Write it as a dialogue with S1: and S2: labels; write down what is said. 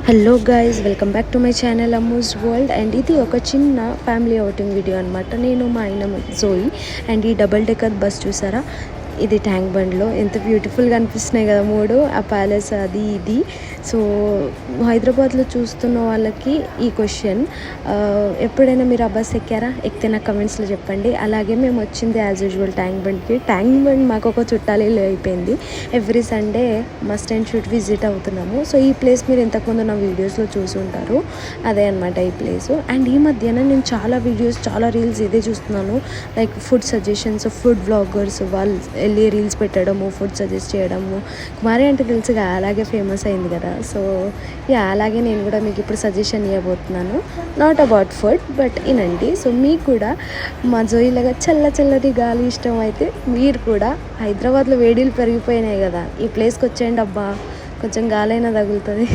S1: Hello guys, welcome back to my channel Ammu's world. And ఇది ఒక చిన్న ఫ్యామిలీ అవుటింగ్ వీడియో అనమాట. నేను మా ఆయన జోయి అండ్ ఈ డబల్ డెక్కర్ బస్ చూసారా, ఇది ట్యాంక్ బండ్లో ఎంత బ్యూటిఫుల్గా అనిపిస్తున్నాయి కదా మూడు, ఆ ప్యాలెస్ అది ఇది. సో హైదరాబాద్లో చూస్తున్న వాళ్ళకి ఈ క్వశ్చన్, ఎప్పుడైనా మీరు ఆ బస్ ఎక్కారా? ఎక్కితే నాకు కమెంట్స్లో చెప్పండి. అలాగే మేము వచ్చింది యాజ్ యూజువల్ ట్యాంక్ బండ్కి. ట్యాంక్ బండ్ మాకు ఒక చుట్టాలు అయిపోయింది. Every Sunday must and should visit అవుతున్నాము. సో ఈ ప్లేస్ మీరు ఇంతకుముందు నా వీడియోస్లో చూసి ఉంటారు, అదే అనమాట ఈ ప్లేస్. అండ్ ఈ మధ్యన నేను చాలా వీడియోస్, చాలా రీల్స్ ఇదే చూస్తున్నాను. Like food suggestions, food vloggers వాళ్ళు వెళ్ళి రీల్స్ పెట్టడము, ఫుడ్ సజెస్ట్ చేయడము. కుమారి అంటే తెలుసుగా, అలాగే ఫేమస్ అయింది కదా. సో అలాగే నేను కూడా మీకు ఇప్పుడు సజెషన్ ఇవ్వబోతున్నాను. నాట్ అబౌట్ ఫుడ్ బట్ ఇనండి. సో మీకు కూడా మా జోయిలాగా చల్లటి గాలి ఇష్టం అయితే మీరు కూడా, హైదరాబాద్లో వేడిలు పెరిగిపోయినాయి కదా, ఈ ప్లేస్కి వచ్చేయండి అబ్బా, కొంచెం గాలైనా తగులుతుంది.